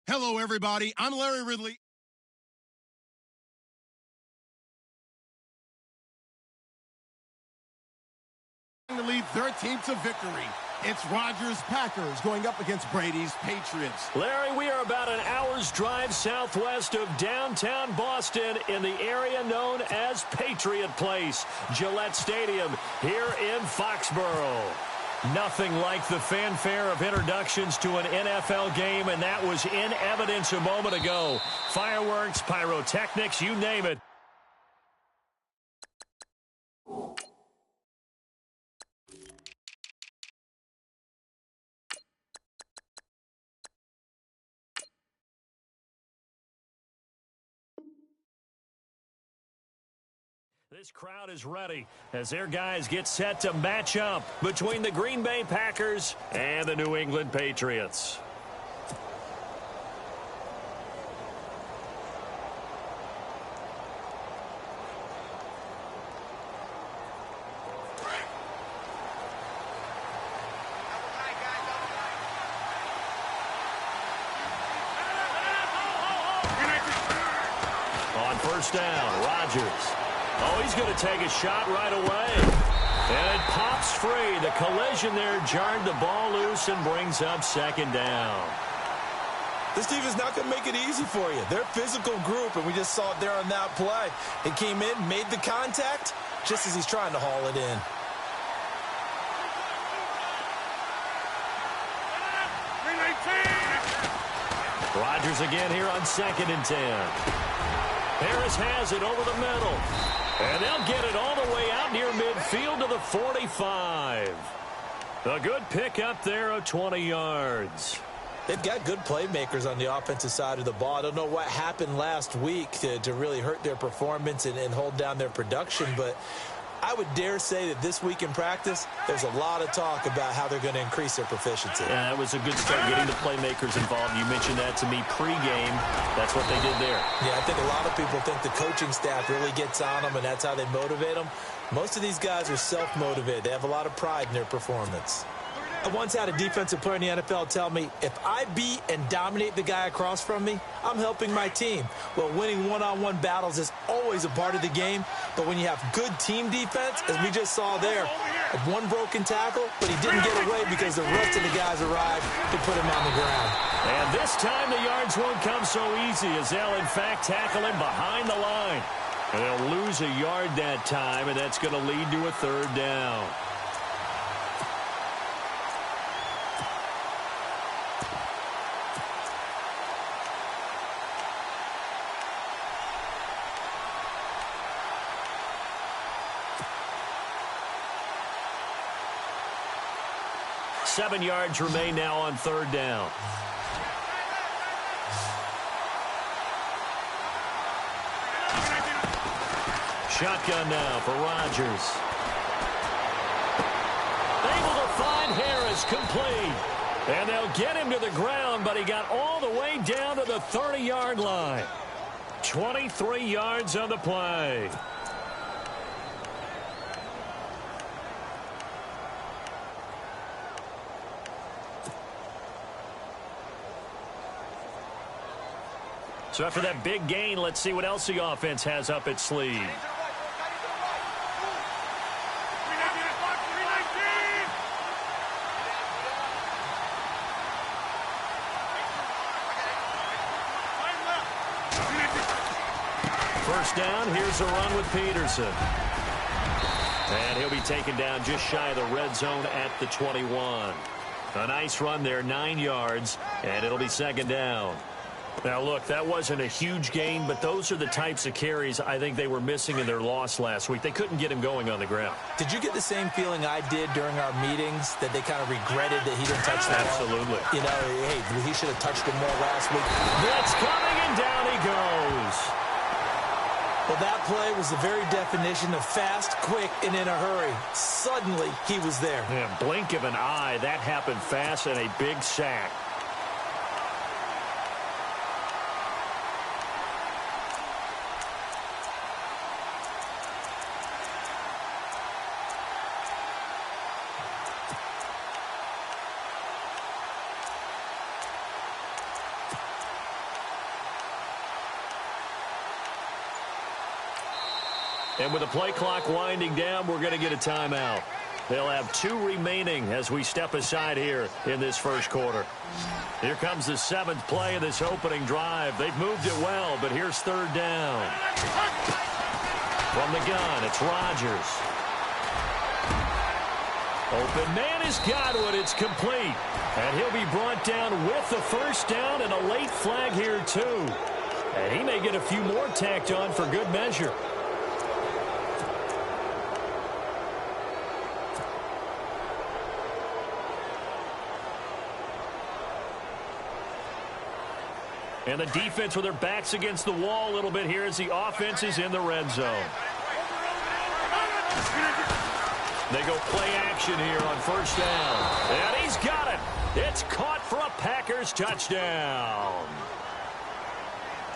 Hello, everybody. I'm Larry Ridley. To lead their team to victory. It's Rodgers' Packers going up against Brady's Patriots. Larry, we are about an hour's drive southwest of downtown Boston in the area known as Patriot Place, Gillette Stadium here in Foxborough. Nothing like the fanfare of introductions to an NFL game, and that was in evidence a moment ago. Fireworks, pyrotechnics, you name it. This crowd is ready as their guys get set to match up between the Green Bay Packers and the New England Patriots. On first down, Rodgers. Oh, he's going to take a shot right away. And it pops free. The collision there jarred the ball loose and brings up second down. This team is not going to make it easy for you. They're a physical group, and we just saw it there on that play. He came in, made the contact, just as he's trying to haul it in. Rodgers again here on 2nd and 10. Harris has it over the middle. And they'll get it all the way out near midfield to the 45. A good pickup there of 20 yards. They've got good playmakers on the offensive side of the ball. I don't know what happened last week to really hurt their performance and hold down their production, but I would dare say that this week in practice, there's a lot of talk about how they're going to increase their proficiency. Yeah, that was a good start getting the playmakers involved. You mentioned that to me pregame. That's what they did there. Yeah, I think a lot of people think the coaching staff really gets on them, and that's how they motivate them. Most of these guys are self-motivated. They have a lot of pride in their performance. I once had a defensive player in the NFL tell me, if I beat and dominate the guy across from me, I'm helping my team. Well, winning one-on-one battles is always a part of the game, but when you have good team defense, as we just saw there, one broken tackle, but he didn't get away because the rest of the guys arrived to put him on the ground. And this time the yards won't come so easy as they'll, in fact, tackle him behind the line. And they'll lose a yard that time, and that's going to lead to a third down. Seven yards remain now on third down. Shotgun now for Rodgers. Able to find Harris complete. And they'll get him to the ground, but he got all the way down to the 30-yard line. 23 yards on the play. So after that big gain, let's see what else the offense has up its sleeve. First down, here's a run with Peterson. And he'll be taken down just shy of the red zone at the 21. A nice run there, 9 yards, and it'll be second down. Now, look, that wasn't a huge gain, but those are the types of carries I think they were missing in their loss last week. They couldn't get him going on the ground. Did you get the same feeling I did during our meetings, that they kind of regretted that he didn't touch the ball? Absolutely. You know, hey, he should have touched it more last week. Blitz coming, and down he goes. Well, that play was the very definition of fast, quick, and in a hurry. Suddenly, he was there. Yeah, blink of an eye. That happened fast, and a big sack. And with the play clock winding down, we're going to get a timeout. They'll have 2 remaining as we step aside here in this first quarter. Here comes the 7th play of this opening drive. They've moved it well, but here's 3rd down. From the gun, it's Rodgers. Open man is Godwin. It's complete. And he'll be brought down with the first down and a late flag here, too. And he may get a few more tacked on for good measure. And the defense with their backs against the wall a little bit here as the offense is in the red zone. They go play action here on first down. And he's got it. It's caught for a Packers touchdown.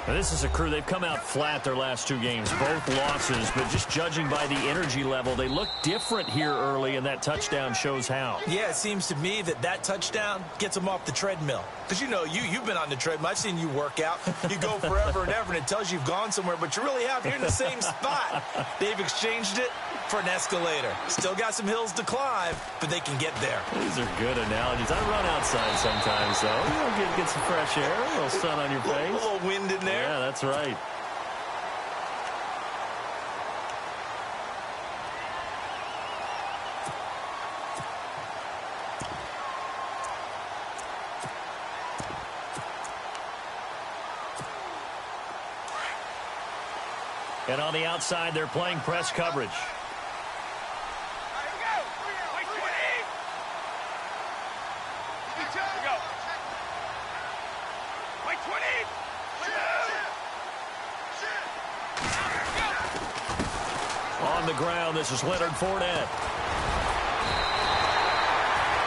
Now, this is a crew, they've come out flat their last 2 games, both losses, but just judging by the energy level, they look different here early, and that touchdown shows how. Yeah, it seems to me that touchdown gets them off the treadmill. Because, you know, you've been on the treadmill. I've seen you work out. You go forever and ever, and it tells you you've gone somewhere, but you really have. You're in the same spot. They've exchanged it for an escalator. Still got some hills to climb, but they can get there. These are good analogies. I run outside sometimes, though. You know, get some fresh air, a little sun on your face. A little wind in there. Yeah, that's right. And on the outside, they're playing press coverage. On the ground, this is Leonard Fournette.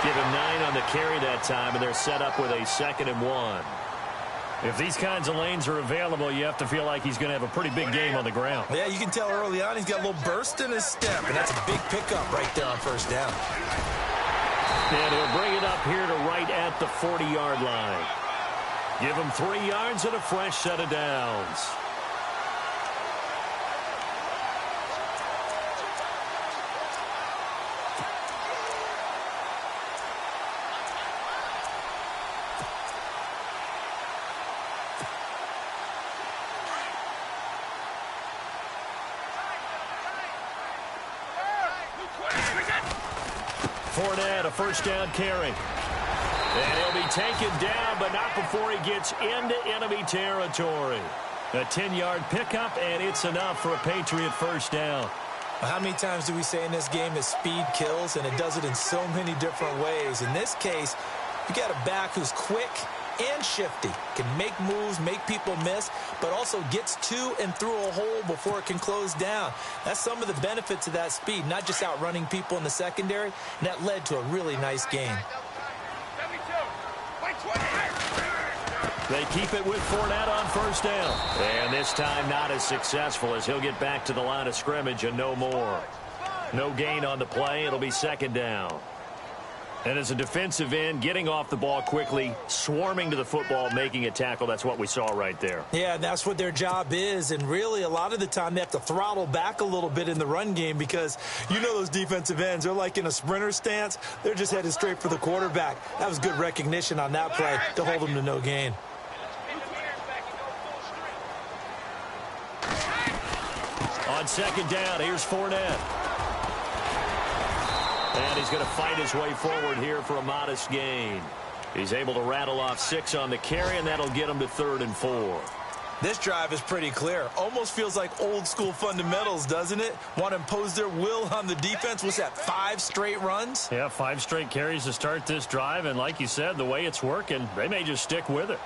Give him 9 on the carry that time, and they're set up with a 2nd and 1. If these kinds of lanes are available, you have to feel like he's going to have a pretty big game on the ground. Yeah, you can tell early on he's got a little burst in his step, and that's a big pickup right there on first down. And he'll bring it up here to right at the 40-yard line. Give him 3 yards and a fresh set of downs. Fournette, a first down carry. And he'll be taken down, but not before he gets into enemy territory. A 10-yard pickup, and it's enough for a Patriot first down. How many times do we say in this game that speed kills, and it does it in so many different ways? In this case, you got a back who's quick and shifty, can make moves, make people miss, but also gets to and through a hole before it can close down. That's some of the benefits of that speed, not just outrunning people in the secondary, and that led to a really nice game. They keep it with Fournette on first down. And this time not as successful as he'll get back to the line of scrimmage and no more. No gain on the play. It'll be 2nd down. And as a defensive end, getting off the ball quickly, swarming to the football, making a tackle, that's what we saw right there. Yeah, and that's what their job is. And really, a lot of the time, they have to throttle back a little bit in the run game because you know those defensive ends, they're like in a sprinter stance. They're just headed straight for the quarterback. That was good recognition on that play to hold them to no gain. On 2nd down, here's Fournette. And he's going to fight his way forward here for a modest gain. He's able to rattle off 6 on the carry, and that'll get him to 3rd and 4. This drive is pretty clear. Almost feels like old school fundamentals, doesn't it? Want to impose their will on the defense. What's that, 5 straight runs? Yeah, 5 straight carries to start this drive, and like you said, the way it's working, they may just stick with it.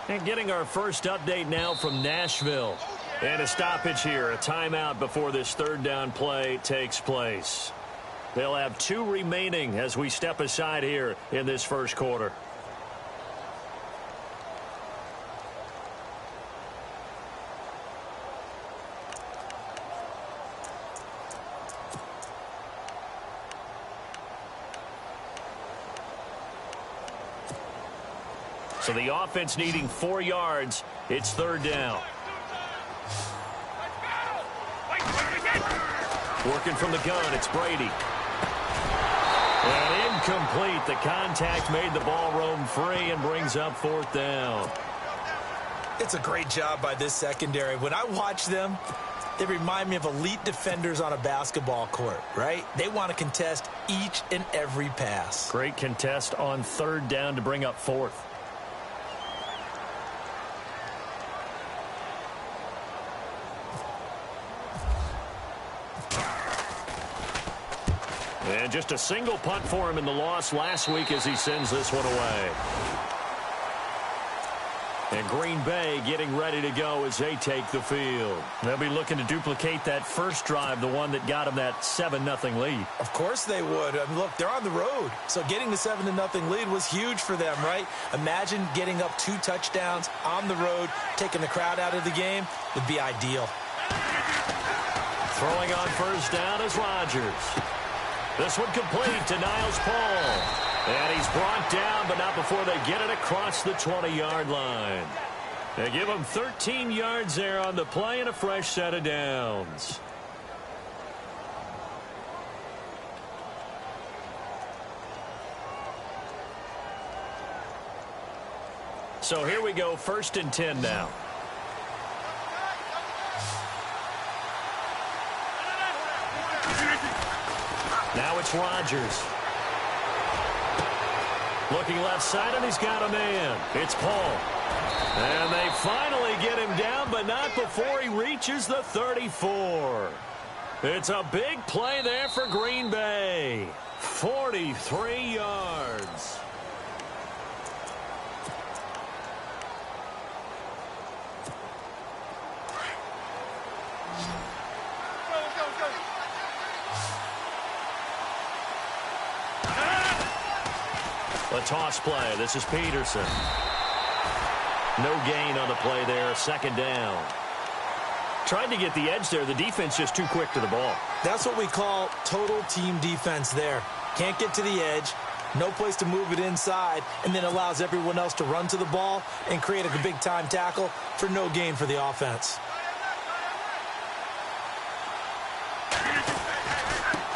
And getting our first update now from Nashville. And a stoppage here, a timeout before this 3rd down play takes place. They'll have 2 remaining as we step aside here in this first quarter. So the offense needing 4 yards. It's 3rd down. Working from the gun, it's Brady. And incomplete. The contact made the ball roam free and brings up 4th down. It's a great job by this secondary. When I watch them, they remind me of elite defenders on a basketball court, right? They want to contest each and every pass. Great contest on 3rd down to bring up 4th. And just a single punt for him in the loss last week as he sends this one away. And Green Bay getting ready to go as they take the field. They'll be looking to duplicate that first drive, the one that got them that 7-0 lead. Of course they would. I mean, look, they're on the road. So getting the 7-0 lead was huge for them, right? Imagine getting up 2 touchdowns on the road, taking the crowd out of the game would be ideal. Throwing on 1st down is Rodgers. This one complete to Niles Paul. And he's brought down, but not before they get it across the 20-yard line. They give him 13 yards there on the play and a fresh set of downs. So here we go, 1st and 10 now. Now it's Rodgers. Looking left side, and he's got a man. It's Paul. And they finally get him down, but not before he reaches the 34. It's a big play there for Green Bay. 43 yards. A toss play. This is Peterson. No gain on the play there. 2nd down. Tried to get the edge there. The defense just too quick to the ball. That's what we call total team defense there. Can't get to the edge. No place to move it inside. And then allows everyone else to run to the ball and create a big-time tackle for no gain for the offense.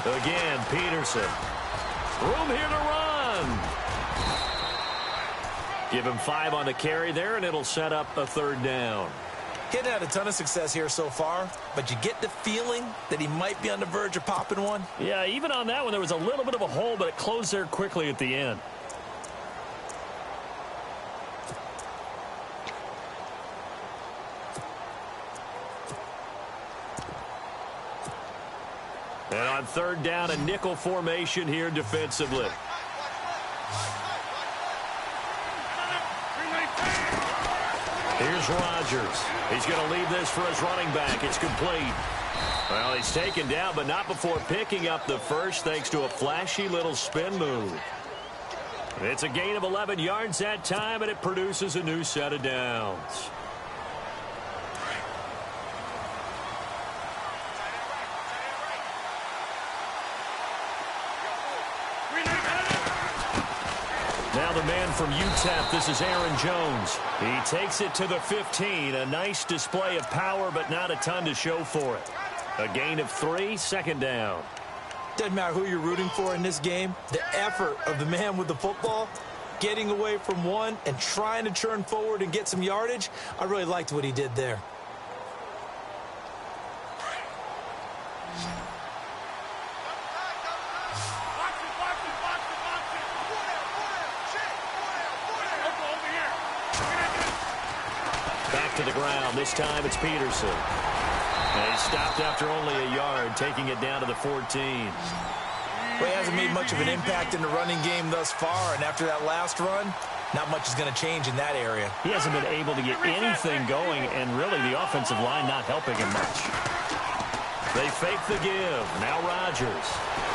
Again, Peterson. Room here to run. Give him 5 on the carry there, and it'll set up a 3rd down. He hadn't had a ton of success here so far, but you get the feeling that he might be on the verge of popping one. Yeah, even on that one, there was a little bit of a hole, but it closed there quickly at the end. And on 3rd down, a nickel formation here defensively. Here's Rodgers. He's going to leave this for his running back. It's complete. Well, he's taken down, but not before picking up the first thanks to a flashy little spin move. It's a gain of 11 yards that time, and it produces a new set of downs. Now the man from UTEP, this is Aaron Jones. He takes it to the 15. A nice display of power, but not a ton to show for it. A gain of 3, 2nd down. Doesn't matter who you're rooting for in this game. The effort of the man with the football, getting away from one and trying to turn forward and get some yardage, I really liked what he did there. To the ground. This time it's Peterson. And he stopped after only a yard, taking it down to the 14. Well, he hasn't made much of an impact in the running game thus far, and after that last run, not much is going to change in that area. He hasn't been able to get anything going, and really the offensive line not helping him much. They fake the give. Now Rodgers.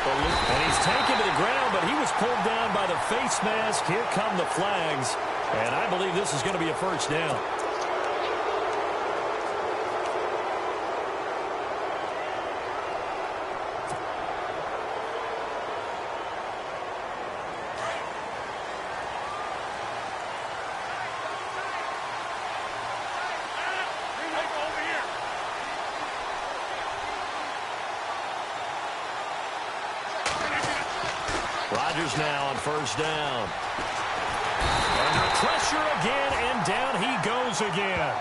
And he's taken to the ground, but he was pulled down by the face mask. Here come the flags, and I believe this is going to be a 1st down. Rodgers now on first down. Under pressure again, and down he goes again.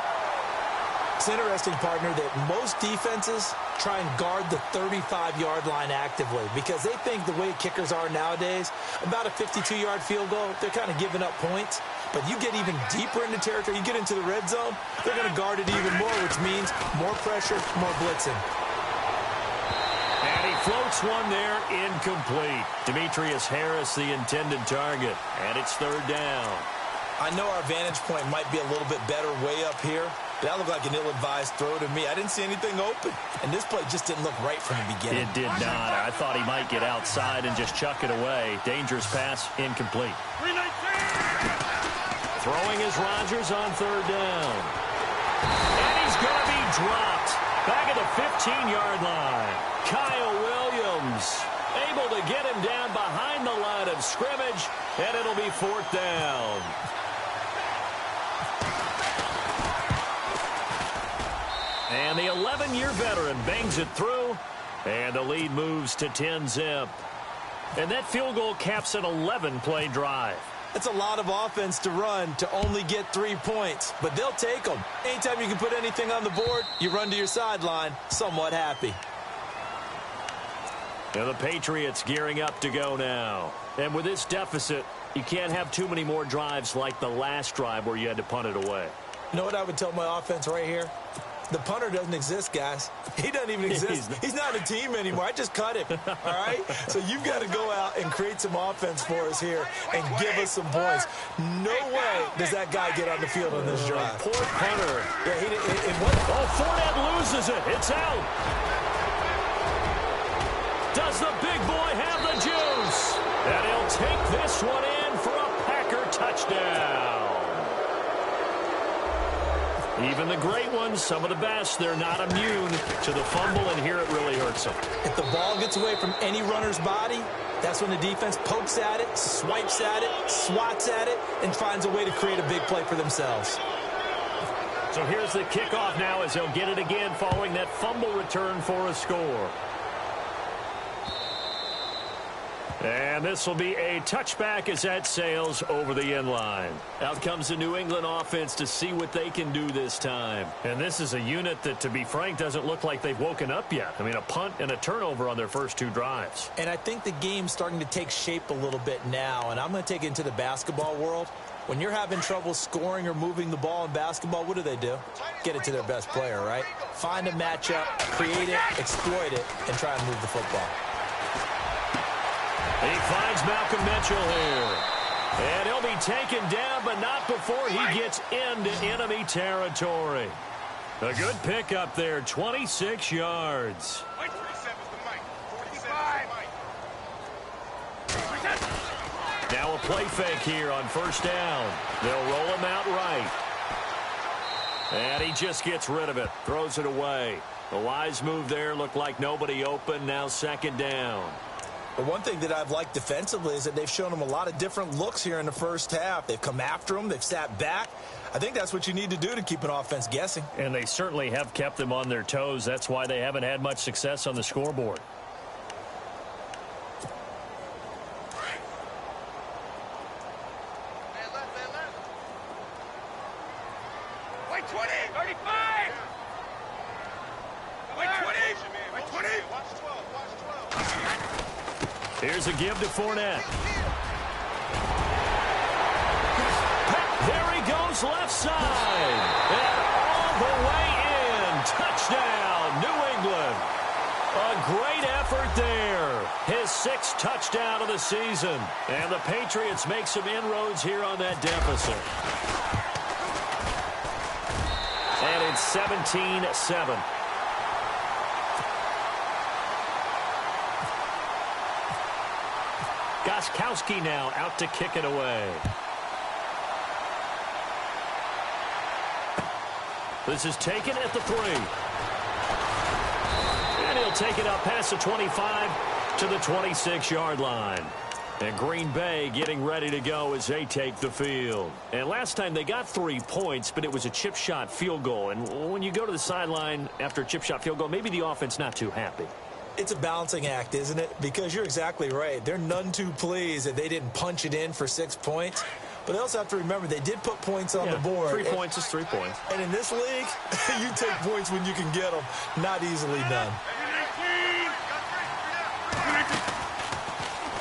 It's interesting, partner, that most defenses try and guard the 35-yard line actively because they think the way kickers are nowadays, about a 52-yard field goal, they're kind of giving up points. But you get even deeper into territory, you get into the red zone, they're going to guard it even more, which means more pressure, more blitzing. And he floats one there, incomplete. Demetrius Harris, the intended target, and it's third down. I know our vantage point might be a little bit better way up here, but that looked like an ill-advised throw to me. I didn't see anything open, and this play just didn't look right from the beginning. It did not. I thought he might get outside and just chuck it away. Dangerous pass, incomplete. Throwing is Rodgers on third down. And he's going to be dropped back at the 15-yard line. Kyle Williams able to get him down behind the line of scrimmage, and it'll be fourth down. And the 11-year veteran bangs it through, and the lead moves to 10-zip. And that field goal caps an 11-play drive. It's a lot of offense to run to only get 3 points, but they'll take them. Anytime you can put anything on the board, you run to your sideline, somewhat happy. And the Patriots gearing up to go now. And with this deficit, you can't have too many more drives like the last drive where you had to punt it away. You know what I would tell my offense right here? The punter doesn't exist, guys. He doesn't even exist. He's not a team anymore. I just cut him, all right? So you've got to go out and create some offense for us here and give us some points. No way does that guy get on the field on this drive. Poor punter. Yeah, Fournette loses it. It's out. Does the big boy have the juice? And he'll take this one in for a Packer touchdown. Even the great ones, some of the best, they're not immune to the fumble, and here it really hurts them. If the ball gets away from any runner's body, that's when the defense pokes at it, swipes at it, swats at it, and finds a way to create a big play for themselves. So here's the kickoff now as they'll get it again following that fumble return for a score. And this will be a touchback as that sails over the end line. Out comes the New England offense to see what they can do this time. And this is a unit that, to be frank, doesn't look like they've woken up yet. I mean, a punt and a turnover on their first two drives. And I think the game's starting to take shape a little bit now. And I'm going to take it into the basketball world. When you're having trouble scoring or moving the ball in basketball, what do? Get it to their best player, right? Find a matchup, create it, exploit it, and try and move the football. He finds Malcolm Mitchell here. And he'll be taken down, but not before he gets into enemy territory. A good pickup there, 26 yards. Now a play fake here on first down. They'll roll him out right. And he just gets rid of it, throws it away. A wise move there, looked like nobody open, now second down. But one thing that I've liked defensively is that they've shown them a lot of different looks here in the first half. They've come after them. They've sat back. I think that's what you need to do to keep an offense guessing. And they certainly have kept them on their toes. That's why they haven't had much success on the scoreboard. Wait, 20, 35. Wait, 20, wait, 20. Watch 12, watch 12. Here's a give to Fournette. There he goes left side. And all the way in. Touchdown, New England. A great effort there. His sixth touchdown of the season. And the Patriots make some inroads here on that deficit. And it's 17-7. Gostkowski now out to kick it away. This is taken at the 3. And he'll take it up past the 25 to the 26-yard line. And Green Bay getting ready to go as they take the field. And last time they got 3 points, but it was a chip shot field goal. And when you go to the sideline after a chip shot field goal, maybe the offense not too happy. It's a balancing act, isn't it? Because you're exactly right. They're none too pleased that they didn't punch it in for 6 points. But they also have to remember they did put points on the board. 3 points is 3 points. And in this league, you take points when you can get them. Not easily done.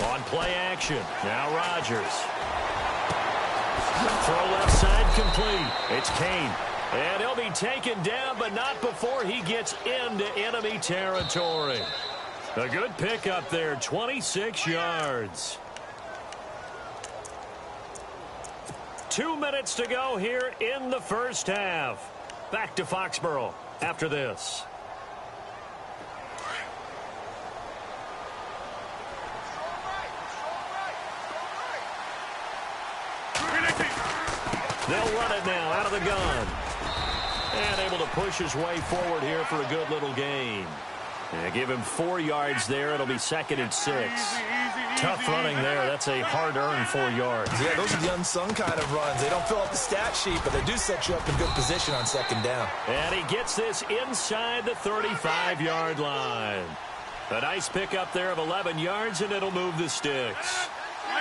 On play action. Now Rodgers. Throw left side complete. It's Kane. And he'll be taken down, but not before he gets into enemy territory. A good pickup there, 26 yards. 2 minutes to go here in the first half. Back to Foxborough after this. They'll run it now out of the gun. And able to push his way forward here for a good little gain. And give him 4 yards there. It'll be 2nd and 6. Tough running there. That's a hard-earned 4 yards. Yeah, those are the unsung kind of runs. They don't fill up the stat sheet, but they do set you up in good position on 2nd down. And he gets this inside the 35-yard line. A nice pickup there of 11 yards, and it'll move the sticks.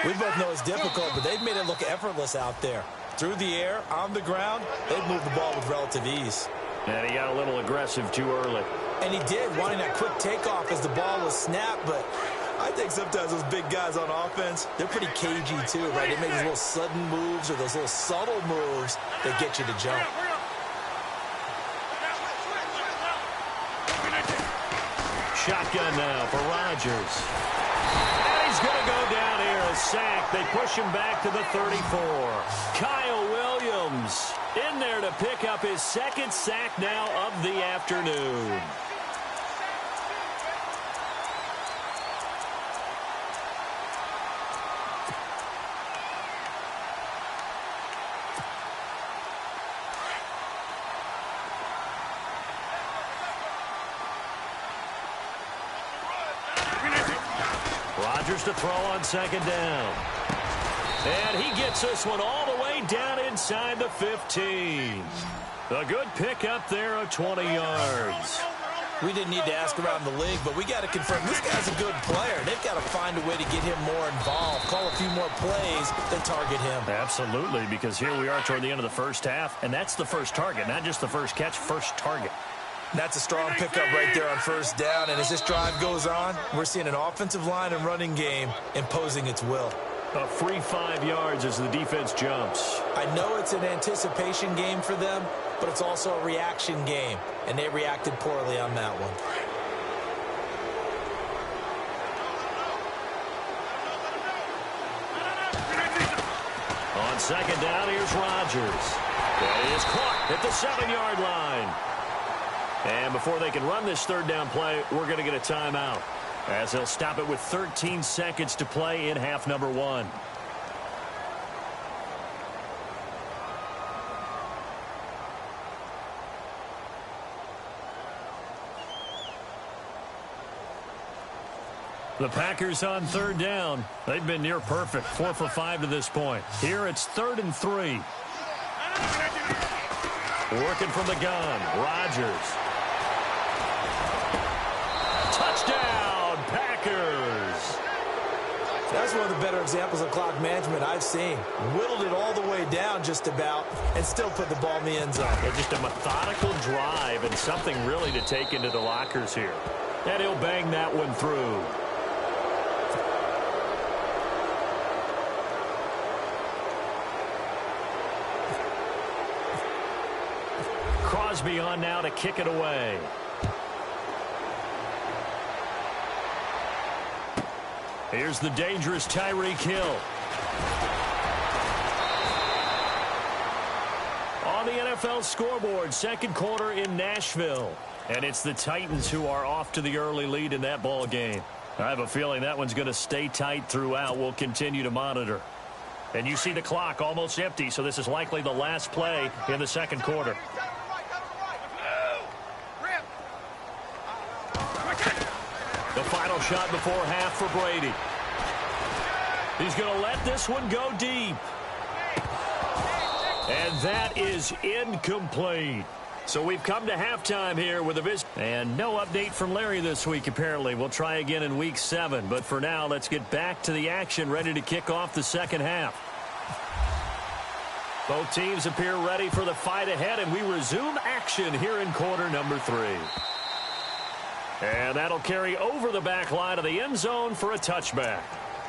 We both know it's difficult, but they've made it look effortless out there. Through the air, on the ground, they've moved the ball with relative ease. And he got a little aggressive too early. And he did, wanting that quick takeoff as the ball was snapped, but I think sometimes those big guys on offense, they're pretty cagey too, right? They make those little sudden moves or those little subtle moves that get you to jump. Shotgun now for Rodgers. And he's going to go down here, a sack. They push him back to the 34. Kyle Williams in there to pick up his 2nd sack now of the afternoon. Rodgers to throw on 2nd down. And he gets this one all the way down inside the 15. A good pickup there of 20 yards. We didn't need to ask around the league, but we got to confirm this guy's a good player. They've got to find a way to get him more involved, call a few more plays, then target him. Absolutely, because here we are toward the end of the first half, and that's the first target, not just the first catch, first target. That's a strong pickup right there on 1st down, and as this drive goes on, we're seeing an offensive line and running game imposing its will. A free 5 yards as the defense jumps. I know it's an anticipation game for them, but it's also a reaction game, and they reacted poorly on that one. On 2nd down, here's Rodgers. And he is caught at the 7-yard line. And before they can run this 3rd down play, we're going to get a timeout, as they'll stop it with 13 seconds to play in half number 1. The Packers on 3rd down. They've been near perfect, 4 for 5 to this point. Here it's 3rd and 3. Working from the gun, Rodgers. Touchdown, Packers. That's one of the better examples of clock management I've seen. Whittled it all the way down just about and still put the ball in the end zone. Yeah, just a methodical drive and something really to take into the lockers here. And he'll bang that one through. Crosby on now to kick it away. Here's the dangerous Tyreek Hill. On the NFL scoreboard, 2nd quarter in Nashville. And it's the Titans who are off to the early lead in that ball game. I have a feeling that one's going to stay tight throughout. We'll continue to monitor. And you see the clock almost empty, so this is likely the last play in the 2nd quarter. The final shot before half for Brady. He's going to let this one go deep. And that is incomplete. So we've come to halftime here with a visit. And no update from Larry this week, apparently. We'll try again in Week 7. But for now, let's get back to the action, ready to kick off the second half. Both teams appear ready for the fight ahead, and we resume action here in quarter number 3. And that'll carry over the back line of the end zone for a touchback.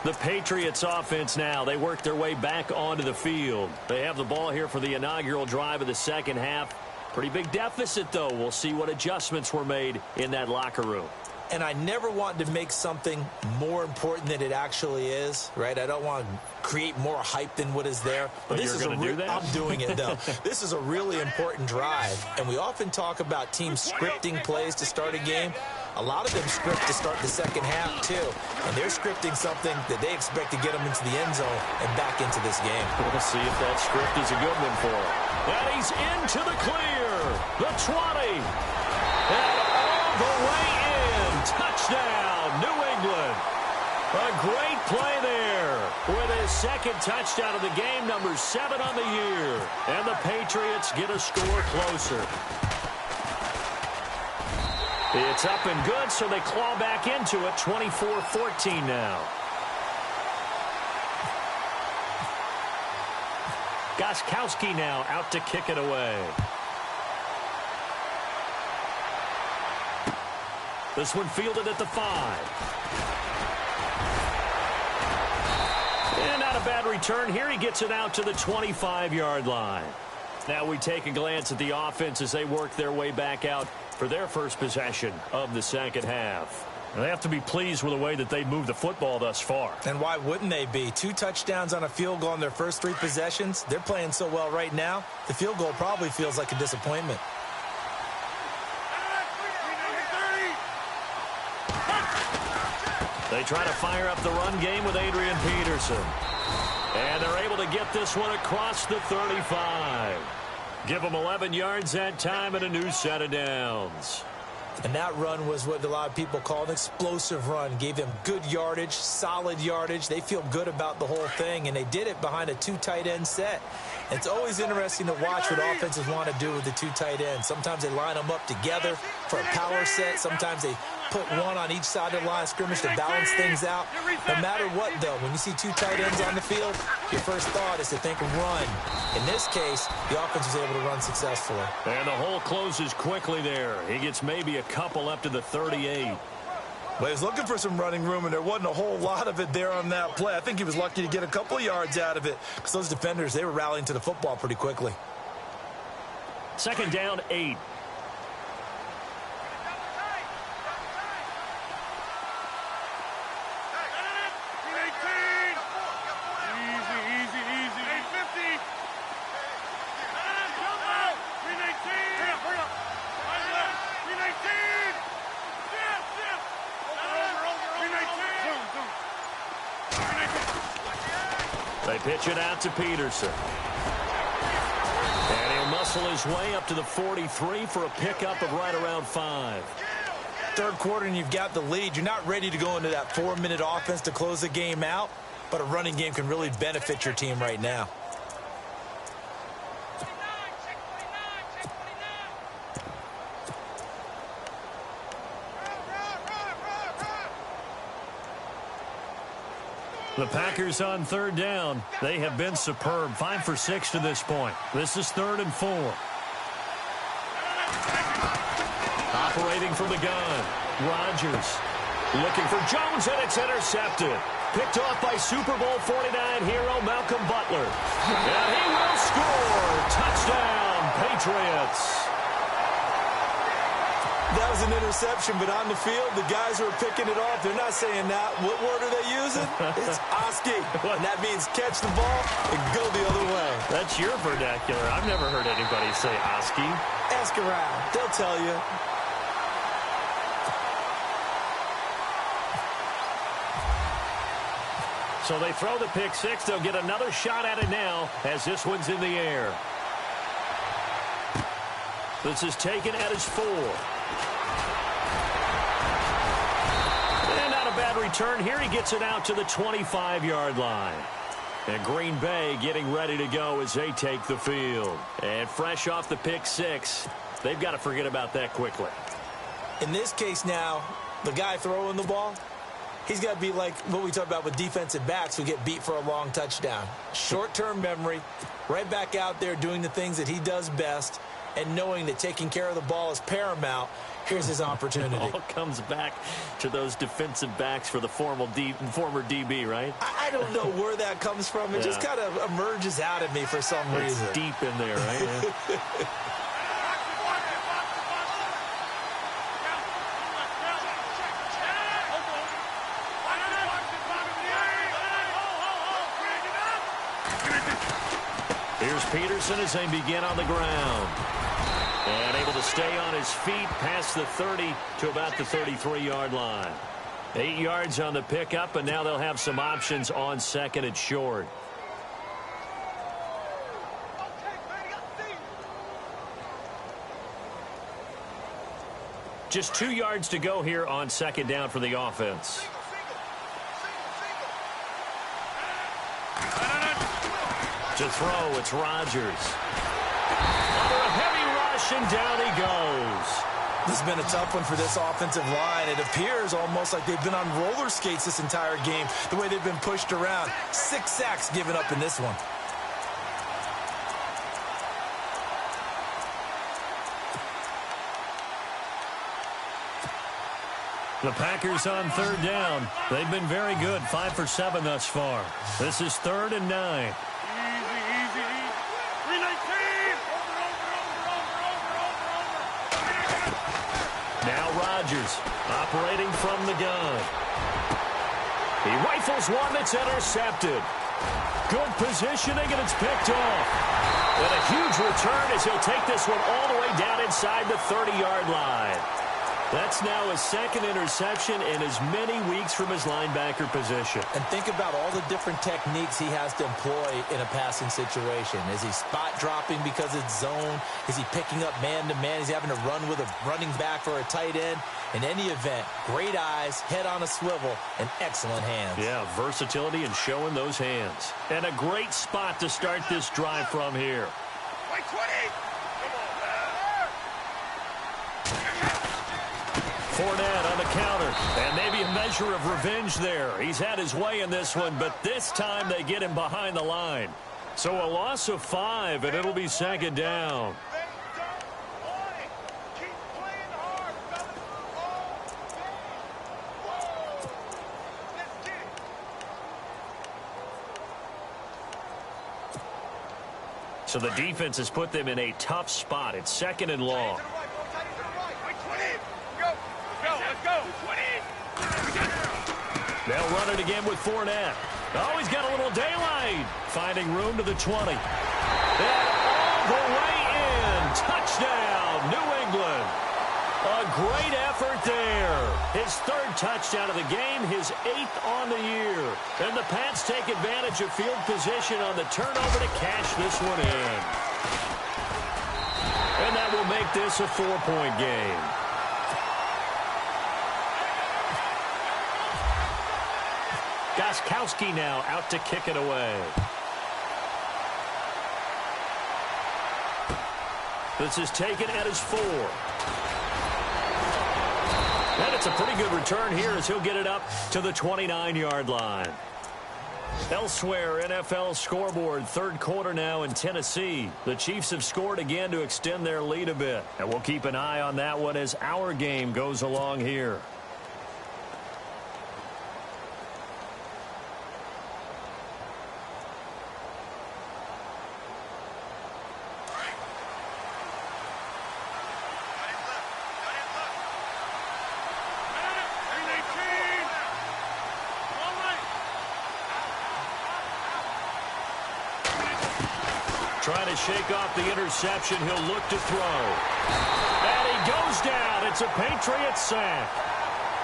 The Patriots offense now, they work their way back onto the field. They have the ball here for the inaugural drive of the second half. Pretty big deficit, though. We'll see what adjustments were made in that locker room. And I never want to make something more important than it actually is, right? I don't want to create more hype than what is there. But this is going to do that? I'm doing it, though. This is a really important drive. And we often talk about teams scripting plays to start a game. A lot of them script to start the second half, too. And they're scripting something that they expect to get them into the end zone and back into this game. We'll see if that script is a good one for him. And he's into the clear. The 20. And all the way in. Touchdown, New England. A great play there with his second touchdown of the game, number 7 on the year. And the Patriots get a score closer. It's up and good, so they claw back into it, 24-14 now. Gostkowski now out to kick it away. This one fielded at the 5. And not a bad return here. He gets it out to the 25-yard line. Now we take a glance at the offense as they work their way back out for their first possession of the second half. And they have to be pleased with the way that they moved the football thus far. And why wouldn't they be? 2 touchdowns on a field goal in their first 3 possessions. They're playing so well right now, the field goal probably feels like a disappointment. They try to fire up the run game with Adrian Peterson. And they're able to get this one across the 35. Give them 11 yards that time and a new set of downs. And that run was what a lot of people call an explosive run. Gave them good yardage, solid yardage. They feel good about the whole thing, and they did it behind a 2 tight end set. It's always interesting to watch what offenses want to do with the 2 tight ends. Sometimes they line them up together for a power set. Sometimes they put one on each side of the line of scrimmage to balance things out. No matter what, though, when you see 2 tight ends on the field, your first thought is to think run. In this case, the offense was able to run successfully. And the hole closes quickly there. He gets maybe a couple up to the 38. Well, he was looking for some running room, and there wasn't a whole lot of it there on that play. I think he was lucky to get a couple of yards out of it because those defenders, they were rallying to the football pretty quickly. Second down, 8. They pitch it out to Peterson. And he'll muscle his way up to the 43 for a pickup of right around 5. Third quarter and you've got the lead. You're not ready to go into that 4-minute offense to close the game out, but a running game can really benefit your team right now. The Packers on third down. They have been superb. 5 for 6 to this point. This is 3rd and 4. Operating from the gun. Rodgers looking for Jones, and it's intercepted. Picked off by Super Bowl 49 hero Malcolm Butler. And he will score. Touchdown, Patriots. That was an interception, but on the field, the guys who are picking it off, they're not saying that. What word are they using? It's Oski. And that means catch the ball and go the other way. That's your vernacular. I've never heard anybody say Oski. Ask around. They'll tell you. So they throw the pick 6. They'll get another shot at it now as this one's in the air. This is taken at his 4. And not a bad return here. He gets it out to the 25-yard line. And Green Bay getting ready to go as they take the field. And fresh off the pick 6, They've got to forget about that quickly. In this case now, the guy throwing the ball, he's got to be like what we talked about with defensive backs who get beat for a long touchdown. Short-term memory, right back out there doing the things that he does best, and knowing that taking care of the ball is paramount. Here's his opportunity. It all comes back to those defensive backs for the former DB, right? I don't know where that comes from. It just kind of emerges out at me for some reason. It's deep in there, right? Yeah. Here's Peterson as they begin on the ground. And able to stay on his feet past the 30 to about the 33-yard line. 8 yards on the pickup, and now they'll have some options on second and short. Just 2 yards to go here on second down for the offense. To throw, it's Rodgers. Under a heavy rush, and down he goes. This has been a tough one for this offensive line. It appears almost like they've been on roller skates this entire game, the way they've been pushed around. 6 sacks given up in this one. The Packers on third down. They've been very good, 5 for 7 thus far. This is 3rd and 9. Now Rodgers operating from the gun. He rifles one that's intercepted. Good positioning, and it's picked off. And a huge return as he'll take this one all the way down inside the 30-yard line. That's now his second interception in as many weeks from his linebacker position. And think about all the different techniques he has to employ in a passing situation. Is he spot dropping because it's zone? Is he picking up man-to-man? Is he having to run with a running back or a tight end? In any event, great eyes, head on a swivel, and excellent hands. Yeah, versatility and showing those hands. And a great spot to start this drive from here. Wait, 20! Fournette on the counter, and maybe a measure of revenge there. He's had his way in this one, but this time they get him behind the line. So a loss of 5, and it'll be second down. So the defense has put them in a tough spot. It's 2nd and long. They'll run it again with Fournette. Oh, he's got a little daylight. Finding room to the 20. And all the way in. Touchdown, New England. A great effort there. His 3rd touchdown of the game, his 8th on the year. And the Pats take advantage of field position on the turnover to cash this one in. And that will make this a 4-point game. Gostkowski now out to kick it away. This is taken at his 4. And it's a pretty good return here as he'll get it up to the 29-yard line. Elsewhere, NFL scoreboard, 3rd quarter now in Tennessee. The Chiefs have scored again to extend their lead a bit. And we'll keep an eye on that one as our game goes along here. Trying to shake off the interception. He'll look to throw. And he goes down. It's a Patriots sack.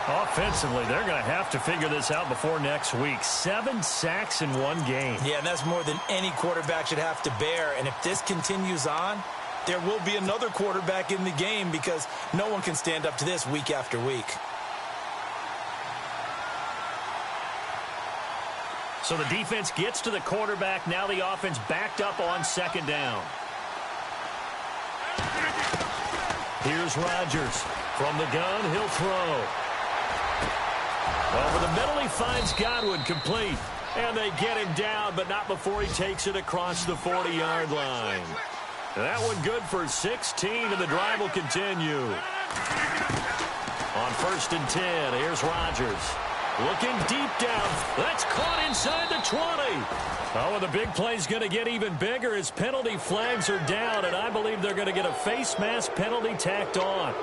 Offensively, they're going to have to figure this out before next week. 7 sacks in one game. Yeah, and that's more than any quarterback should have to bear. And if this continues on, there will be another quarterback in the game because no one can stand up to this week after week. So the defense gets to the quarterback. Now the offense backed up on 2nd down. Here's Rodgers. From the gun, he'll throw. Over the middle, he finds Godwin, complete. And they get him down, but not before he takes it across the 40-yard line. That one good for 16, and the drive will continue. On 1st and 10, here's Rodgers. Looking deep down. That's caught inside the 20. Oh, and the big play's going to get even bigger as penalty flags are down, and I believe they're going to get a face mask penalty tacked on.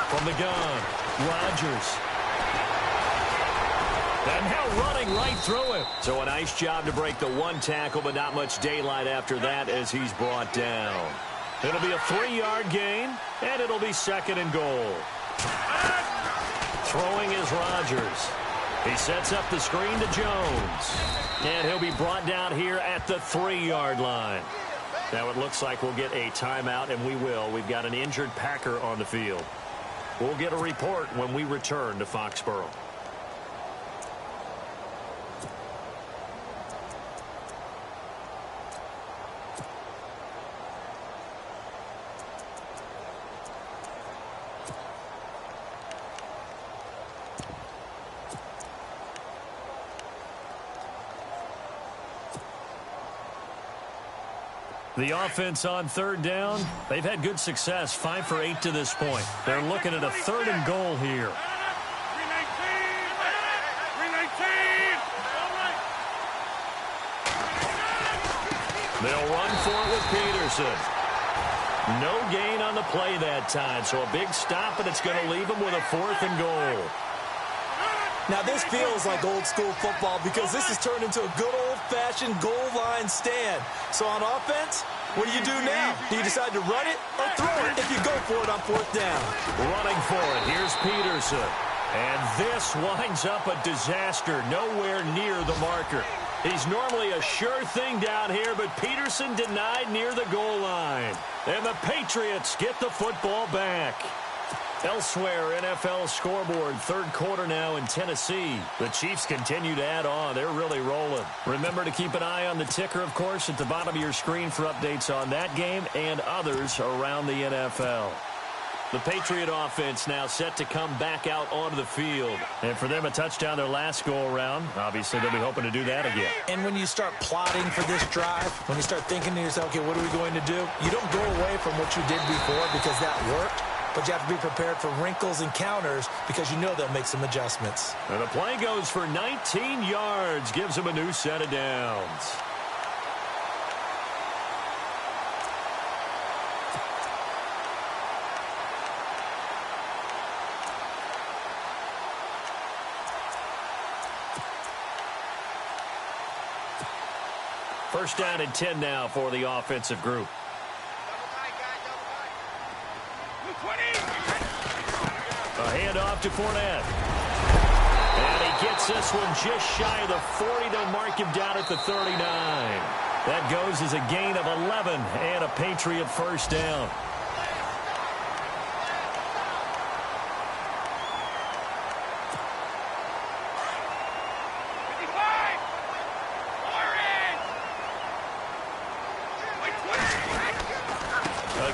From the gun, Rodgers. And now running right through him. So a nice job to break the one tackle, but not much daylight after that as he's brought down. It'll be a 3-yard gain, and it'll be 2nd and goal. Throwing is Rodgers. He sets up the screen to Jones. And he'll be brought down here at the 3-yard line. Now it looks like we'll get a timeout, and we will. We've got an injured Packer on the field. We'll get a report when we return to Foxborough. The offense on 3rd down, they've had good success, 5 for 8 to this point. They're looking at a 3rd and goal here. They'll run for it with Peterson. No gain on the play that time, so a big stop, and it's going to leave them with a 4th and goal. Now, this feels like old-school football because this has turned into a good old-fashioned goal line stand. So on offense, what do you do now? Do you decide to run it or throw it if you go for it on 4th down? Running for it. Here's Peterson. And this winds up a disaster, nowhere near the marker. He's normally a sure thing down here, but Peterson denied near the goal line. And the Patriots get the football back. Elsewhere, NFL scoreboard, 3rd quarter now in Tennessee. The Chiefs continue to add on. They're really rolling. Remember to keep an eye on the ticker, of course, at the bottom of your screen for updates on that game and others around the NFL. The Patriot offense now set to come back out onto the field. And for them, a touchdown their last go-around. Obviously, they'll be hoping to do that again. And when you start plotting for this drive, when you start thinking to yourself, okay, what are we going to do? You don't go away from what you did before because that worked. But you have to be prepared for wrinkles and counters because you know they'll make some adjustments. And the play goes for 19 yards, gives them a new set of downs. First down and 10 now for the offensive group. A handoff to Fournette. And he gets this one just shy of the 40. They'll mark him down at the 39. That goes as a gain of 11 and a Patriot first down.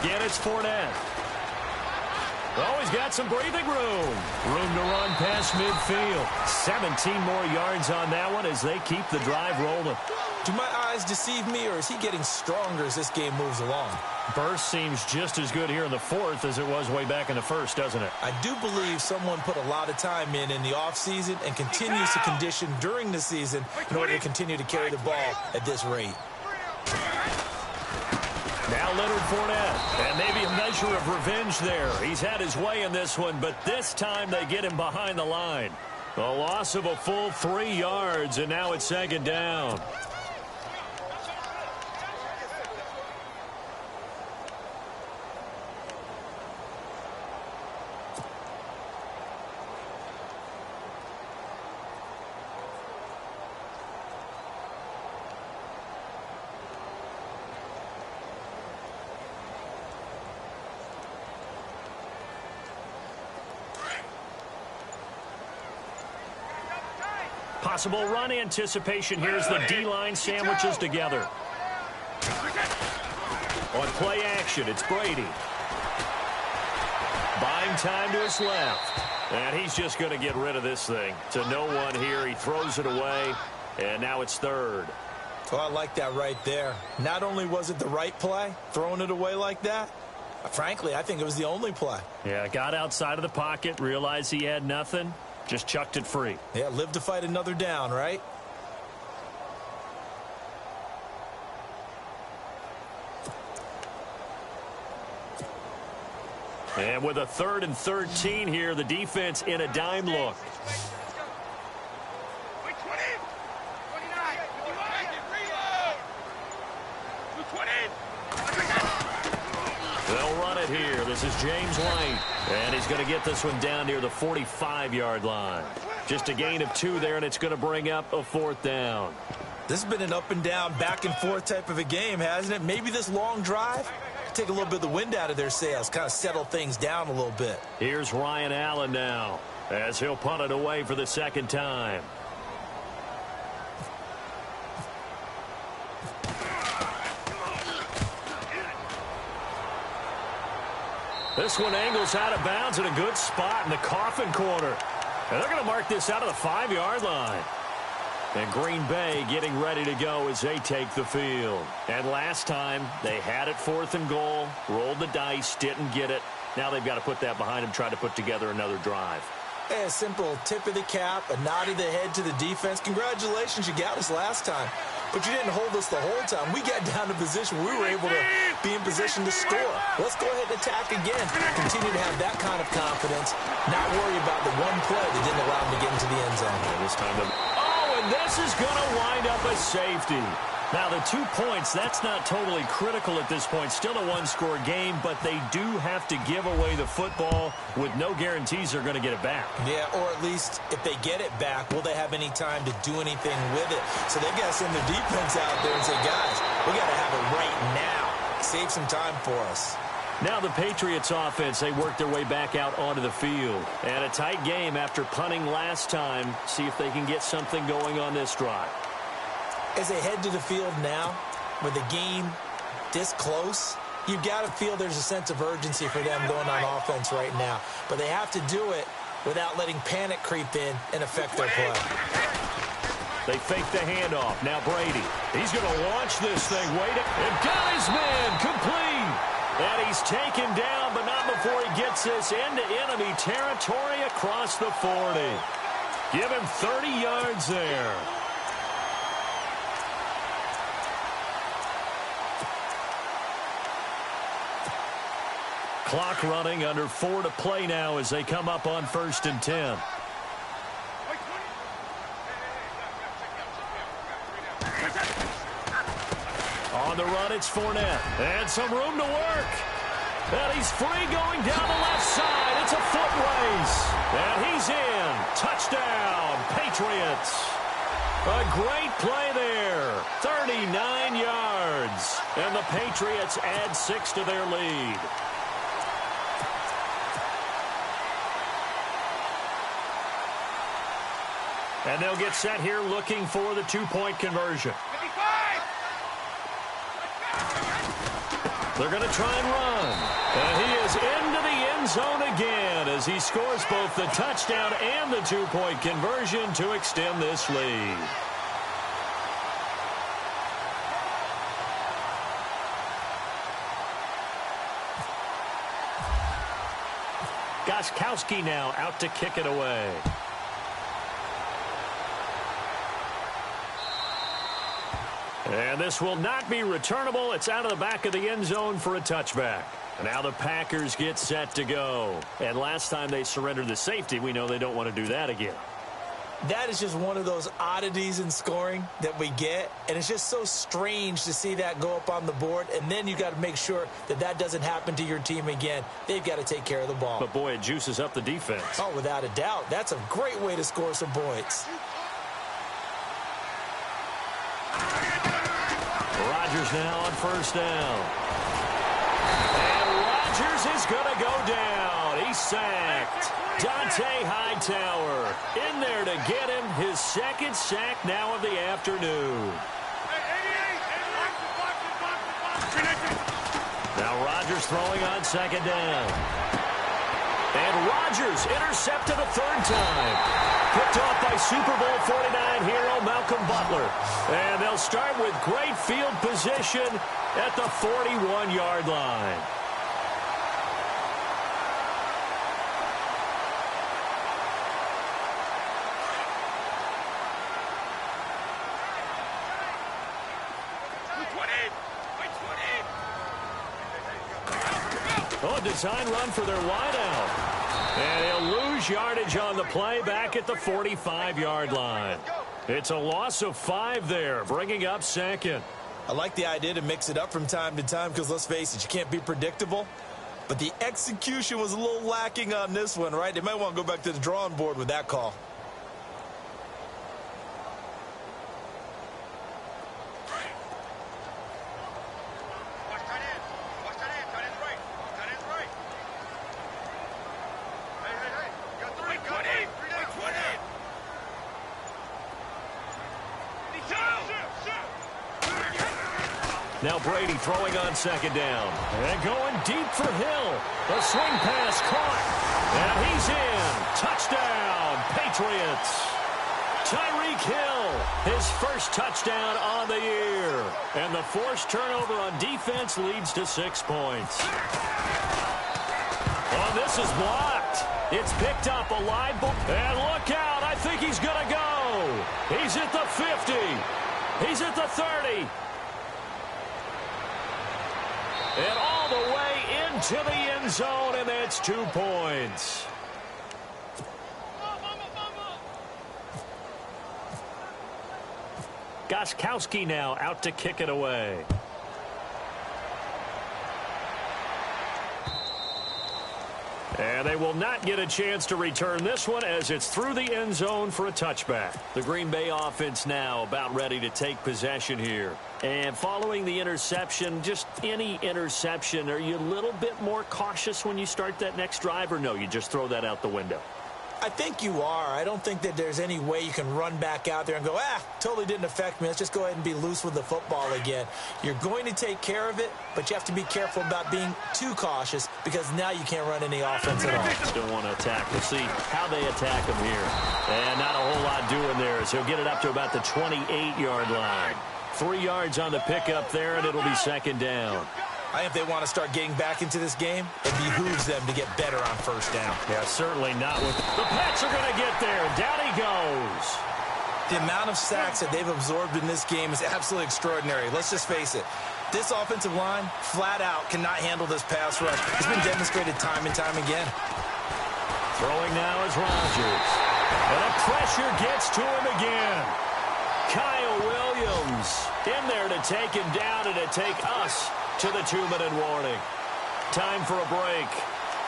Again, it's Fournette. Oh, he's got some breathing room. Room to run past midfield. 17 more yards on that one as they keep the drive rolling. Do my eyes deceive me, or is he getting stronger as this game moves along? Burst seems just as good here in the 4th as it was way back in the 1st, doesn't it? I do believe someone put a lot of time in the offseason and continues to condition during the season in order to continue to carry the ball at this rate. Now Leonard Fournette, and maybe a measure of revenge there. He's had his way in this one, but this time they get him behind the line. A loss of a full 3 yards, and now it's 2nd down. Possible run anticipation. Here's the D-line sandwiches together. On play action, it's Brady. Buying time to his left. And he's just going to get rid of this thing. To no one here. He throws it away. And now it's third. Well, I like that right there. Not only was it the right play, throwing it away like that, frankly, I think it was the only play. Yeah, got outside of the pocket, realized he had nothing, just chucked it free. Yeah, live to fight another down, right? And with a 3rd and 13 here, the defense in a dime look. They'll run it here. This is James White. And he's going to get this one down near the 45-yard line. Just a gain of 2 there, and it's going to bring up a 4th down. This has been an up and down, back and forth type of a game, hasn't it? Maybe this long drive take a little bit of the wind out of their sails, kind of settle things down a little bit. Here's Ryan Allen now, as he'll punt it away for the 2nd time. This one angles out of bounds in a good spot in the coffin corner. And they're going to mark this out of the 5-yard line. And Green Bay getting ready to go as they take the field. And last time, they had it 4th and goal, rolled the dice, didn't get it. Now they've got to put that behind them, try to put together another drive. Hey, a simple tip of the cap, a nod of the head to the defense. Congratulations, you got us last time. But you didn't hold us the whole time. We got down to position where we were able to be in position to score. Let's go ahead and attack again. Continue to have that kind of confidence. Not worry about the one play that didn't allow them to get into the end zone. This time, and this is going to wind up a safety. Now, the 2 points, that's not totally critical at this point. Still a one-score game, but they do have to give away the football with no guarantees they're going to get it back. Yeah, or at least if they get it back, will they have any time to do anything with it? So they've got to send their defense out there and say, guys, we got to have it right now. Save some time for us. Now the Patriots offense, they work their way back out onto the field. And a tight game after punting last time. See if they can get something going on this drive. As they head to the field now, with the game this close, you've got to feel there's a sense of urgency for them going on offense right now. But they have to do it without letting panic creep in and affect their play. They fake the handoff. Now Brady. He's going to launch this thing. Wait, and got his man complete. And he's taken down, but not before he gets this into enemy territory across the 40. Give him 30 yards there. Clock running, under 4 to play now as they come up on 1st and 10. On the run, it's Fournette. And some room to work. And he's free going down the left side. It's a foot race. And he's in. Touchdown, Patriots. A great play there. 39 yards. And the Patriots add 6 to their lead. And they'll get set here looking for the 2-point conversion. They're going to try and run. And he is into the end zone again as he scores both the touchdown and the 2-point conversion to extend this lead. Gostkowski now out to kick it away. And this will not be returnable. It's out of the back of the end zone for a touchback. And now the Packers get set to go. And last time they surrendered the safety, we know they don't want to do that again. That is just one of those oddities in scoring that we get. And it's just so strange to see that go up on the board. And then you got to make sure that that doesn't happen to your team again. They've got to take care of the ball. But, boy, it juices up the defense. Oh, without a doubt. That's a great way to score some points. Rodgers now on 1st down. And Rodgers is going to go down. He's sacked. Dante Hightower in there to get him his second sack now of the afternoon. Now Rodgers throwing on second down. And Rodgers intercepted a third time. Picked off by Super Bowl 49 hero Malcolm Butler. And they'll start with great field position at the 41-yard line. Oh, a design run for their wideout. And he'll lose yardage on the play back at the 45-yard line. It's a loss of 5 there, bringing up second. I like the idea to mix it up from time to time because, let's face it, you can't be predictable. But the execution was a little lacking on this one, right? They might want to go back to the drawing board with that call. Now Brady throwing on second down. And going deep for Hill. The swing pass caught. And he's in. Touchdown, Patriots. Tyreek Hill, his first touchdown on the year. And the forced turnover on defense leads to 6 points. Oh, this is blocked. It's picked up a live ball. And look out. I think he's going to go. He's at the 50. He's at the 30. And all the way into the end zone, and that's 2 points. Gostkowski now out to kick it away. And they will not get a chance to return this one as it's through the end zone for a touchback. The Green Bay offense now about ready to take possession here. And following the interception, just any interception, are you a little bit more cautious when you start that next drive, or no, you just throw that out the window? I think you are. I don't think that there's any way you can run back out there and go, totally didn't affect me. Let's just go ahead and be loose with the football again. You're going to take care of it, but you have to be careful about being too cautious because now you can't run any offense at all. Still want to attack. We'll see how they attack him here. And not a whole lot doing there as he'll get it up to about the 28-yard line. 3 yards on the pickup there, and it'll be second down. I think if they want to start getting back into this game, it behooves them to get better on first down. Yeah, certainly not with... The Pats are going to get there. Down he goes. The amount of sacks that they've absorbed in this game is absolutely extraordinary. Let's just face it. This offensive line, flat out, cannot handle this pass rush. It's been demonstrated time and time again. Throwing now is Rodgers. And the pressure gets to him again. Kyle Williams in there to take him down and to take us to the 2-minute warning. Time for a break.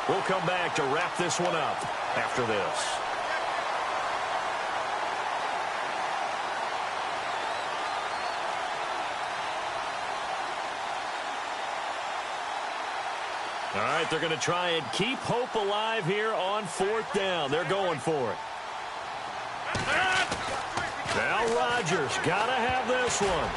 We'll come back to wrap this one up after this. All right, they're going to try and keep hope alive here on 4th down. They're going for it. Now Rodgers got to have this one.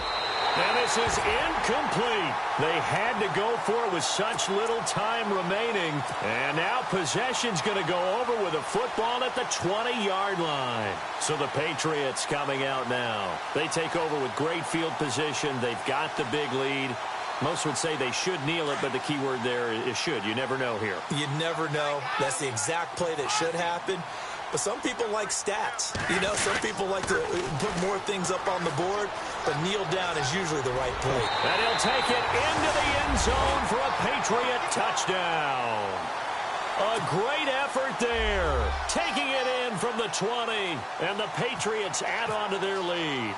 And this is incomplete. They had to go for it with such little time remaining. And now possession's going to go over with a football at the 20-yard line. So the Patriots coming out now. They take over with great field position. They've got the big lead. Most would say they should kneel it, but the key word there is should. You never know here. You never know. That's the exact play that should happen. But some people like stats. You know, some people like to put more things up on the board, but kneel down is usually the right play. And he'll take it into the end zone for a Patriot touchdown. A great effort there. Taking it in from the 20, and the Patriots add on to their lead.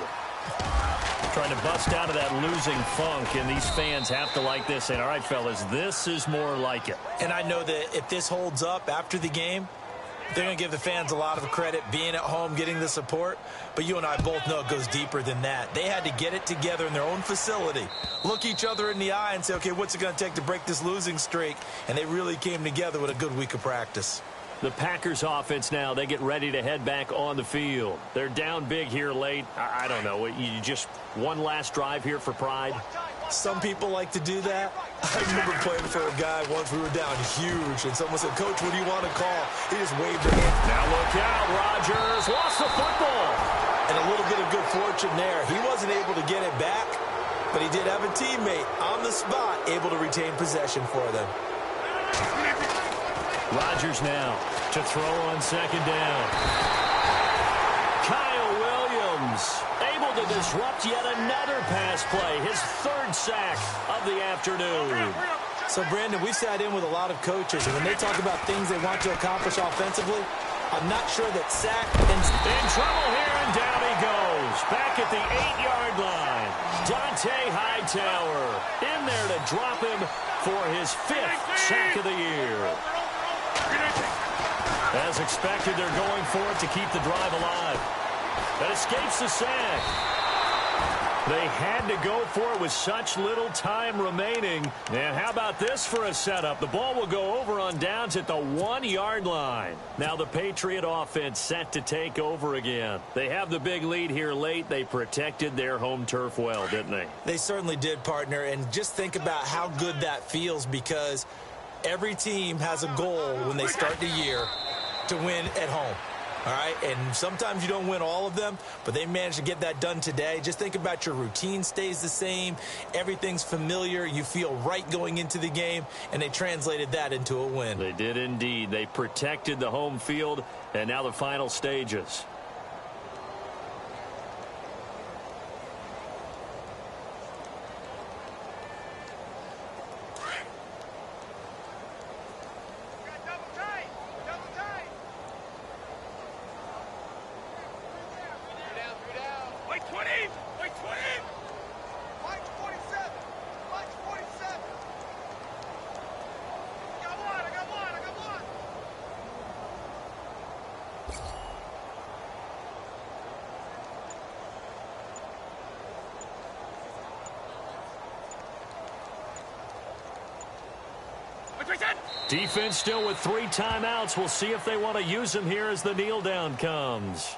Trying to bust out of that losing funk, and these fans have to like this. And all right, fellas, this is more like it. And I know that if this holds up after the game, they're going to give the fans a lot of credit, being at home, getting the support. But you and I both know it goes deeper than that. They had to get it together in their own facility, look each other in the eye and say, okay, what's it going to take to break this losing streak? And they really came together with a good week of practice. The Packers offense now, they get ready to head back on the field. They're down big here late. I don't know. You just one last drive here for pride? Some people like to do that. I remember playing for a guy once. We were down huge, and someone said, "Coach, what do you want to call?" He just waved a hand. Now look out, Rodgers lost the football. And a little bit of good fortune there. He wasn't able to get it back, but he did have a teammate on the spot able to retain possession for them. Rodgers now to throw on second down. Kyle Williams able to disrupt yet another pass play. His third sack of the afternoon. So, Brandon, we sat in with a lot of coaches, and when they talk about things they want to accomplish offensively, I'm not sure that sack and... In trouble here, and down he goes. Back at the 8-yard line. Dante Hightower in there to drop him for his 5th sack of the year. As expected, they're going for it to keep the drive alive. That escapes the sack. They had to go for it with such little time remaining. And how about this for a setup? The ball will go over on downs at the 1-yard line. Now the Patriot offense set to take over again. They have the big lead here late. They protected their home turf well, didn't they? They certainly did, partner. And just think about how good that feels, because every team has a goal when they start the year to win at home. All right, and sometimes you don't win all of them, but they managed to get that done today. Just think about your routine stays the same. Everything's familiar. You feel right going into the game, and they translated that into a win. They did indeed. They protected the home field, and now the final stages. Defense still with 3 timeouts. We'll see if they want to use them here as the kneel down comes.